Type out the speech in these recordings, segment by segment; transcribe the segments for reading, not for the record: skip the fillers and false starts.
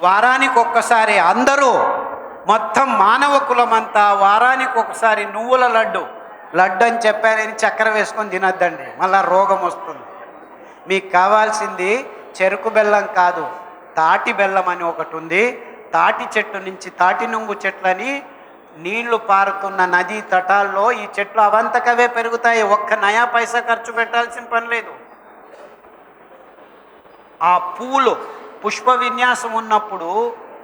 వారానికి ఒక్కసారి అందరూ మొత్తం మానవ కులమంతా వారానికి ఒకసారి నువ్వుల లడ్డు అని చెప్పారని చక్కెర వేసుకొని తినద్దండి, మళ్ళా రోగం వస్తుంది. మీకు కావాల్సింది చెరుకు బెల్లం కాదు, తాటి బెల్లం అని ఒకటి ఉంది. తాటి చెట్టు నుంచి తాటి నుంగు చెట్లని నీళ్లు పారుతున్న నదీ తటాల్లో ఈ చెట్లు అవంతకవే పెరుగుతాయి. ఒక్క నయా పైసా ఖర్చు పెట్టాల్సిన పని లేదు. ఆ పూలు పుష్ప విన్యాసం ఉన్నప్పుడు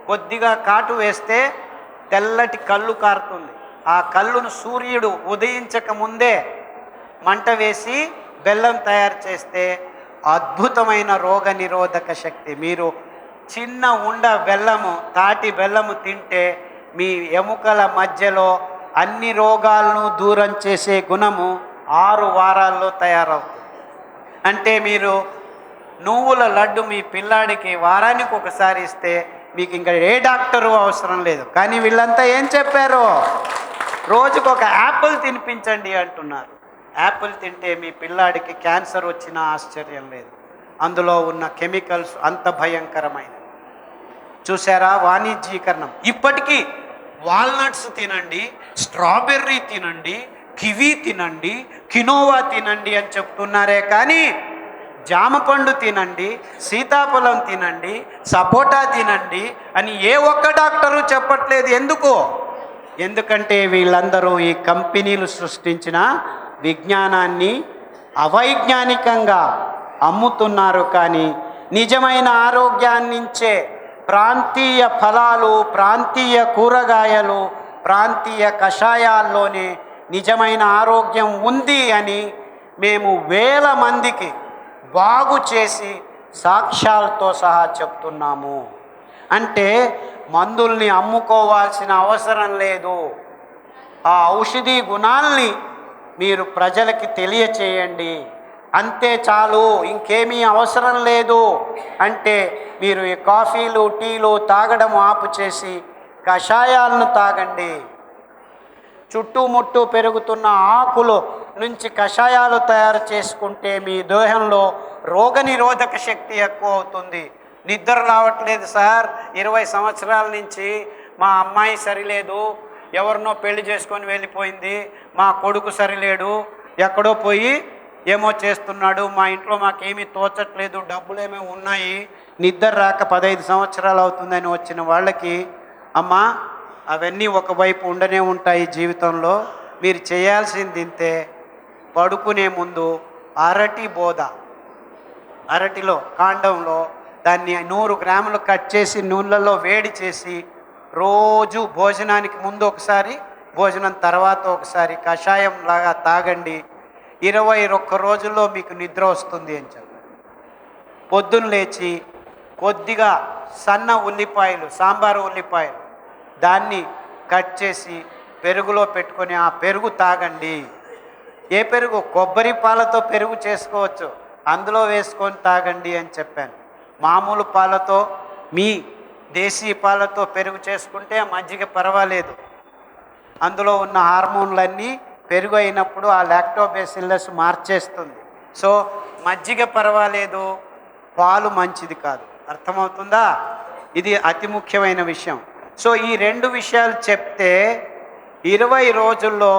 కొద్దిగా కాటు వేస్తే తెల్లటి కళ్ళు కారుతుంది. ఆ కళ్ళును సూర్యుడు ఉదయించక ముందే మంట వేసి బెల్లం తయారు చేస్తే అద్భుతమైన రోగ నిరోధక శక్తి. మీరు చిన్న ఉండ బెల్లము, తాటి బెల్లము తింటే మీ ఎముకల మధ్యలో అన్ని రోగాలను దూరం చేసే గుణము 6 వారాల్లో తయారవుతుంది. అంటే మీరు నువ్వుల లడ్డు మీ పిల్లాడికి వారానికి ఒకసారి ఇస్తే మీకు ఇంకా ఏ డాక్టరు అవసరం లేదు. కానీ వీళ్ళంతా ఏం చెప్పారు, రోజుకు ఒక యాపిల్ తినిపించండి అంటున్నారు. యాపిల్ తింటే మీ పిల్లాడికి క్యాన్సర్ వచ్చినా ఆశ్చర్యం లేదు. అందులో ఉన్న కెమికల్స్ అంత భయంకరమైనవి. చూసారా వాణిజ్యీకరణం. ఇప్పటికీ వాల్నట్స్ తినండి, స్ట్రాబెర్రీ తినండి, కివీ తినండి, కినోవా తినండి అని చెప్తున్నారే కానీ జామపండు తినండి, సీతాఫలం తినండి, సపోటా తినండి అని ఏ ఒక్క డాక్టరు చెప్పట్లేదు. ఎందుకంటే వీళ్ళందరూ ఈ కంపెనీలు సృష్టించిన విజ్ఞానాన్ని అవైజ్ఞానికంగా అమ్ముతున్నారు. కానీ నిజమైన ఆరోగ్యాన్నించే ప్రాంతీయ ఫలాలు, ప్రాంతీయ కూరగాయలు, ప్రాంతీయ కషాయాల్లోనే నిజమైన ఆరోగ్యం ఉంది అని మేము వేల మందికి బాగు చేసి సాక్ష్యాలతో సహా చెప్తున్నాము. అంటే మందుల్ని అమ్ముకోవాల్సిన అవసరం లేదు. ఆ ఔషధీ గుణాల్ని మీరు ప్రజలకి తెలియచేయండి, అంతే చాలు, ఇంకేమీ అవసరం లేదు. అంటే మీరు ఈ కాఫీలు టీలు తాగడం ఆపు చేసి కషాయాలను తాగండి. చుట్టుముట్టు పెరుగుతున్న ఆకులు నుంచి కషాయాలు తయారు చేసుకుంటే మీ దేహంలో రోగనిరోధక శక్తి ఎక్కువ అవుతుంది. నిద్ర రావట్లేదు సార్, 20 సంవత్సరాల నుంచి మా అమ్మాయి సరిలేదు, ఎవరినో పెళ్లి చేసుకొని వెళ్ళిపోయింది, మా కొడుకు సరిలేడు, ఎక్కడో పోయి ఏమో చేస్తున్నాడు, మా ఇంట్లో మాకేమీ తోచట్లేదు, డబ్బులేమో ఉన్నాయి, నిద్ర రాక 15 సంవత్సరాలు అవుతుందని వచ్చిన వాళ్ళకి, అమ్మా అవన్నీ ఒకవైపు ఉండనే ఉంటాయి జీవితంలో. మీరు చేయాల్సింది ఇంతే, పడుకునే ముందు అరటిలో కాండంలో దాన్ని 100 గ్రాములు కట్ చేసి నూనెలలో వేడి చేసి రోజు భోజనానికి ముందు ఒకసారి, భోజనం తర్వాత ఒకసారి కషాయం లాగా తాగండి. 21 రోజుల్లో మీకు నిద్ర వస్తుంది అని చెప్పారు. పొద్దున్న లేచి కొద్దిగా సన్న ఉల్లిపాయలు, సాంబారు ఉల్లిపాయలు దాన్ని కట్ చేసి పెరుగులో పెట్టుకొని ఆ పెరుగు తాగండి. ఏ పెరుగు? కొబ్బరి పాలతో పెరుగు చేసుకోవచ్చు, అందులో వేసుకొని తాగండి అని చెప్పాను. మామూలు పాలతో, మీ దేశీ పాలతో పెరుగు చేసుకుంటే మజ్జిగ పర్వాలేదు, అందులో ఉన్న హార్మోన్లన్నీ పెరుగు అయినప్పుడు ఆ లాక్టోబేసిల్లస్ మార్చేస్తుంది. సో మజ్జిగ పర్వాలేదు, పాలు మంచిది కాదు. అర్థమవుతుందా? ఇది అతి ముఖ్యమైన విషయం. సో ఈ 2 విషయాలు చెప్తే 20 రోజుల్లో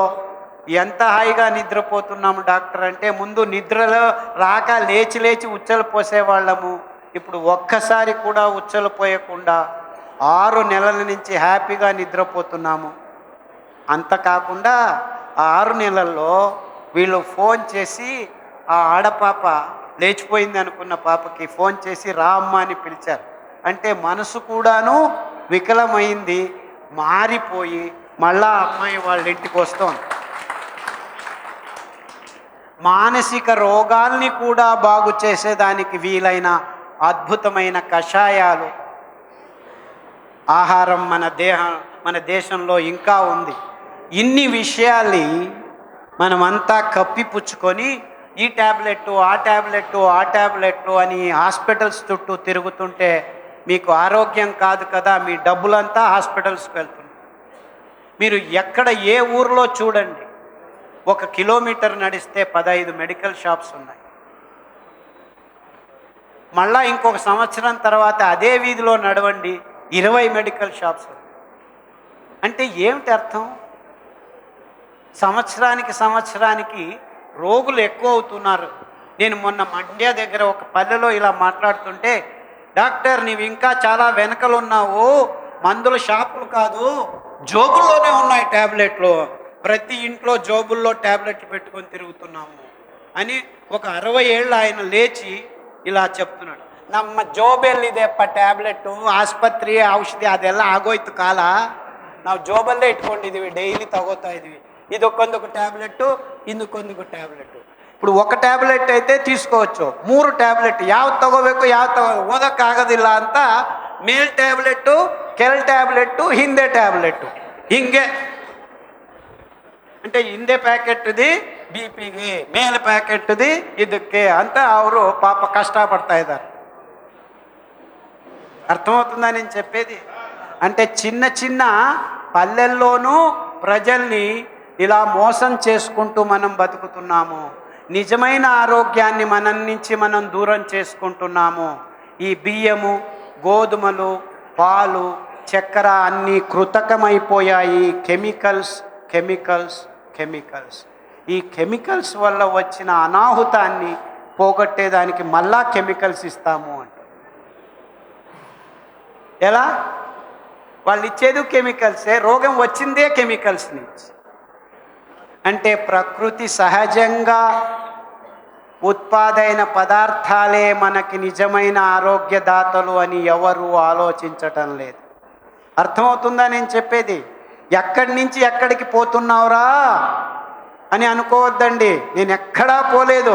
ఎంత హాయిగా నిద్రపోతున్నాము డాక్టర్ అంటే, ముందు నిద్రలో రాక లేచి ఉచ్చలు పోసేవాళ్ళము, ఇప్పుడు ఒక్కసారి కూడా ఉచ్చలు పోయకుండా 6 నెలల నుంచి హ్యాపీగా నిద్రపోతున్నాము. అంత కాకుండా ఆ 6 నెలల్లో వీళ్ళు ఫోన్ చేసి, ఆ ఆడపాప లేచిపోయింది అనుకున్న పాపకి ఫోన్ చేసి రా అమ్మ అని పిలిచారు. అంటే మనసు కూడాను వికలమైంది, మారిపోయి మళ్ళా అమ్మాయి వాళ్ళ ఇంటికి వస్తోంది. మానసిక రోగాల్ని కూడా బాగు చేసేదానికి వీలైన అద్భుతమైన కషాయాలు, ఆహారం మన దేశంలో ఇంకా ఉంది. ఇన్ని విషయాల్ని మనమంతా కప్పిపుచ్చుకొని ఈ ట్యాబ్లెట్టు ఆ ట్యాబ్లెట్టు అని హాస్పిటల్స్ చుట్టూ తిరుగుతుంటే మీకు ఆరోగ్యం కాదు కదా, మీ డబ్బులంతా హాస్పిటల్స్కి వెళ్తుంది. మీరు ఎక్కడ ఏ ఊర్లో చూడండి, 1 కిలోమీటర్ నడిస్తే 15 మెడికల్ షాప్స్ ఉన్నాయి. మళ్ళా ఇంకొక సంవత్సరం తర్వాత అదే వీధిలో నడవండి, 20 మెడికల్ షాప్స్. అంటే ఏమిటి అర్థం? సంవత్సరానికి రోగులు ఎక్కువ అవుతున్నారు. నేను మొన్న మండ్య దగ్గర ఒక పల్లెలో ఇలా మాట్లాడుతుంటే, డాక్టర్ నీవు ఇంకా చాలా వెనకలు ఉన్నావు, మందుల షాపులు కాదు, జోబుల్లోనే ఉన్నాయి ట్యాబ్లెట్లు, ప్రతి ఇంట్లో జోబుల్లో ట్యాబ్లెట్లు పెట్టుకొని తిరుగుతున్నాము అని ఒక 60 ఏళ్ళు ఆయన లేచి ఇలా చెప్తున్నాడు. ನಮ್ಮ ಜೋಬಲ್ಲಿದೆಪ್ಪ ಟ್ಯಾಬ್ಲೆಟ್ಟು, ಆಸ್ಪತ್ರೆ ಔಷಧಿ ಅದೆಲ್ಲ ಆಗೋಯ್ತು ಕಾಲ, ನಾವು ಜೋಬಲ್ಲೇ ಇಟ್ಕೊಂಡಿದ್ದೀವಿ, ಡೈಲಿ ತಗೋತಾ ಇದ್ದೀವಿ, ಇದಕ್ಕೊಂದೊಂದು ಟ್ಯಾಬ್ಲೆಟ್ಟು ಇಂದಕ್ಕೊಂದೊಂದು ಟ್ಯಾಬ್ಲೆಟ್ಟು. ఇప్పుడు ఒక ಟ್ಯಾಬ್ಲೆಟ್ అయితే తీసుకోవచ్చు, 3 ಟ್ಯಾಬ್ಲೆಟ್ ಯಾವ್ದು ತಗೋಬೇಕು ಓದಕ್ಕಾಗೋದಿಲ್ಲ ಅಂತ ಮೇಲ್ ಟ್ಯಾಬ್ಲೆಟ್ಟು, ಕೆಲ್ ಟ್ಯಾಬ್ಲೆಟ್ಟು, ಹಿಂದೆ ಟ್ಯಾಬ್ಲೆಟ್ಟು, ಹಿಂಗೆ. అంటే ಹಿಂದೆ ಪ್ಯಾಕೆಟ್ది బీపీకి, మేల్ ప్యాకెట్ది ಇದಕ್ಕೆ ಅಂತ ಅವರು పాప కష్టపడతా ఇದ್ದಾರೆ. అర్థమవుతుందా నేను చెప్పేది? అంటే చిన్న చిన్న పల్లెల్లోనూ ప్రజల్ని ఇలా మోసం చేసుకుంటూ మనం బతుకుతున్నాము. నిజమైన ఆరోగ్యాన్ని మన నుంచి మనం దూరం చేసుకుంటున్నాము. ఈ బియ్యము, గోధుమలు, పాలు, చక్కెర అన్నీ కృతకమైపోయాయి. Chemicals chemicals chemicals. ఈ కెమికల్స్ వల్ల వచ్చిన అనాహుతాన్ని పోగొట్టేదానికి మళ్ళా కెమికల్స్ ఇస్తాము అంట. ఎలా? వాళ్ళు ఇచ్చేది కెమికల్సే, రోగం వచ్చిందే కెమికల్స్ నుంచి. అంటే ప్రకృతి సహజంగా ఉత్పాదైన పదార్థాలే మనకి నిజమైన ఆరోగ్యదాతలు అని ఎవరు ఆలోచించటం లేదు. అర్థమవుతుందా నేను చెప్పేది? ఎక్కడి నుంచి ఎక్కడికి పోతున్నావురా అని అనుకోవద్దండి. నేను ఎక్కడా పోలేదు,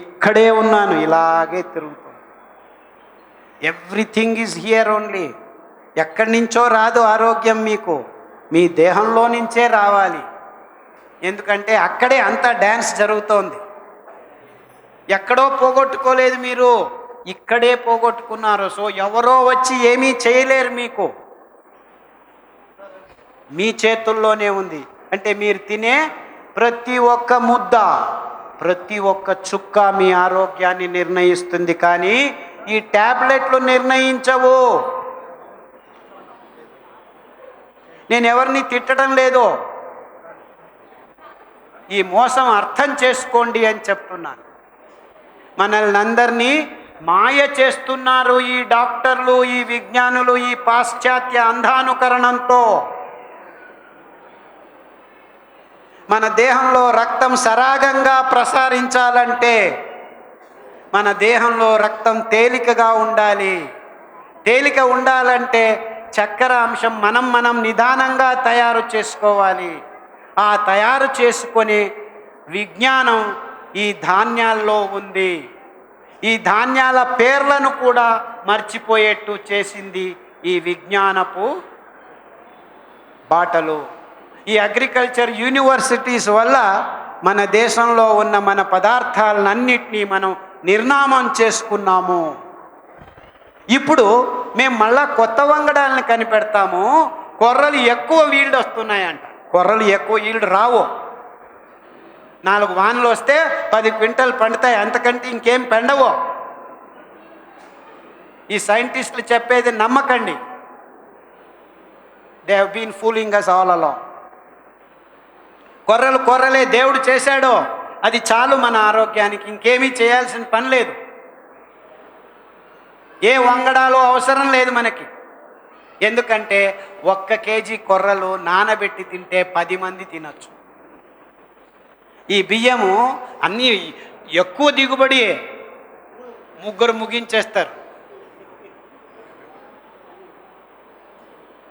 ఇక్కడే ఉన్నాను, ఇలాగే తిరుగుతాను. Everything is here only. ఎక్కడి నుంచో రాదు ఆరోగ్యం, మీకు మీ దేహంలో నుంచే రావాలి. ఎందుకంటే అక్కడే అంతా డ్యాన్స్ జరుగుతోంది. ఎక్కడో పోగొట్టుకోలేదు మీరు, ఇక్కడే పోగొట్టుకున్నారు. సో ఎవరో వచ్చి ఏమీ చేయలేరు, మీకు మీ చేతుల్లోనే ఉంది. అంటే మీరు తినే ప్రతి ఒక్క ముద్ద, ప్రతి ఒక్క చుక్క మీ ఆరోగ్యాన్ని నిర్ణయిస్తుంది, కానీ ఈ ట్యాబ్లెట్లు నిర్ణయించవు. నేను ఎవరిని తిట్టడం లేదు, ఈ మోసం అర్థం చేసుకోండి అని చెప్తున్నాను. మనల్ని అందరినీ మాయ చేస్తున్నారు ఈ డాక్టర్లు, ఈ విజ్ఞానులు, ఈ పాశ్చాత్య అంధానుకరణంతో. మన దేహంలో రక్తం సరాగంగా ప్రసారించాలంటే మన దేహంలో రక్తం తేలికగా ఉండాలి. తేలిక ఉండాలంటే చక్కెర అంశం మనం నిదానంగా తయారు చేసుకోవాలి. ఆ తయారు చేసుకొని విజ్ఞానం ఈ ధాన్యాల్లో ఉంది. ఈ ధాన్యాల పేర్లను కూడా మర్చిపోయేట్టు చేసింది ఈ విజ్ఞానపు బాటలు. ఈ అగ్రికల్చర్ యూనివర్సిటీస్ వల్ల మన దేశంలో ఉన్న మన పదార్థాలన్నింటినీ మనం నిర్నామం చేసుకున్నాము. ఇప్పుడు మేము మళ్ళా కొత్త వంగడాలను కనిపెడతాము. కొర్రలు ఎక్కువ ఈల్డ్ వస్తున్నాయంట. కొర్రలు ఎక్కువ ఈల్డ్ రావు. 4 వానలు వస్తే 10 క్వింటల్ పండుతాయి, అంతకంటే ఇంకేం పెండవు. ఈ సైంటిస్టులు చెప్పేది నమ్మకండి. They have been fooling us all along. కొర్రలే దేవుడు చేశాడో అది చాలు మన ఆరోగ్యానికి, ఇంకేమీ చేయాల్సిన పని లేదు. ఏ వంగడాలు అవసరం లేదు మనకి. ఎందుకంటే 1 కేజీ కొర్రలు నానబెట్టి తింటే 10 మంది తినచ్చు. ఈ బియ్యము అన్నీ ఎక్కువ దిగుబడి, 3 ముగించేస్తారు.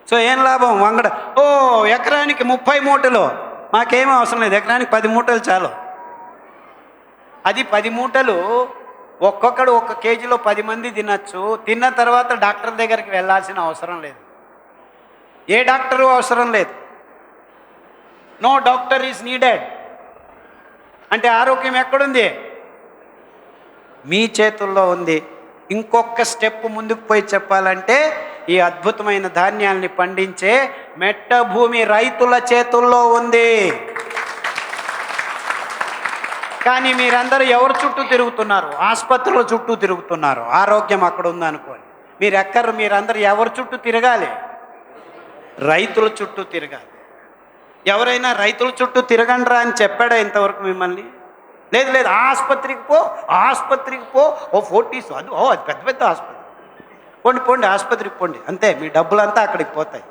సో ఏం లాభం? వంగడ ఎకరానికి 30 మూటలు, మాకేమీ అవసరం లేదు, ఎకరానికి 10 మూటలు చాలు. అది 10 మూటలు ఒక్కొక్కడు 1 కేజీలో 10 మంది తినచ్చు. తిన్న తర్వాత డాక్టర్ దగ్గరికి వెళ్ళాల్సిన అవసరం లేదు, ఏ డాక్టరు అవసరం లేదు. No doctor is needed. అంటే ఆరోగ్యం ఎక్కడుంది? మీ చేతుల్లో ఉంది. ఇంకొక స్టెప్ ముందుకు పోయి చెప్పాలంటే ఈ అద్భుతమైన ధాన్యాల్ని పండించే మెట్ట భూమి రైతుల చేతుల్లో ఉంది. కానీ మీరందరూ ఎవరి చుట్టూ తిరుగుతున్నారు? ఆసుపత్రుల చుట్టూ తిరుగుతున్నారు. ఆరోగ్యం అక్కడ ఉందనుకోని మీరందరూ ఎవరి చుట్టూ తిరగాలి? రైతుల చుట్టూ తిరగాలి. ఎవరైనా రైతుల చుట్టూ తిరగండ్రా అని చెప్పాడా ఇంతవరకు మిమ్మల్ని? లేదు లేదు, ఆసుపత్రికి పో, ఓ ఫోర్టీస్ అది పెద్ద పెద్ద ఆసుపత్రి, పోండి ఆసుపత్రికి పోండి, అంతే, మీ డబ్బులంతా అక్కడికి పోతాయి.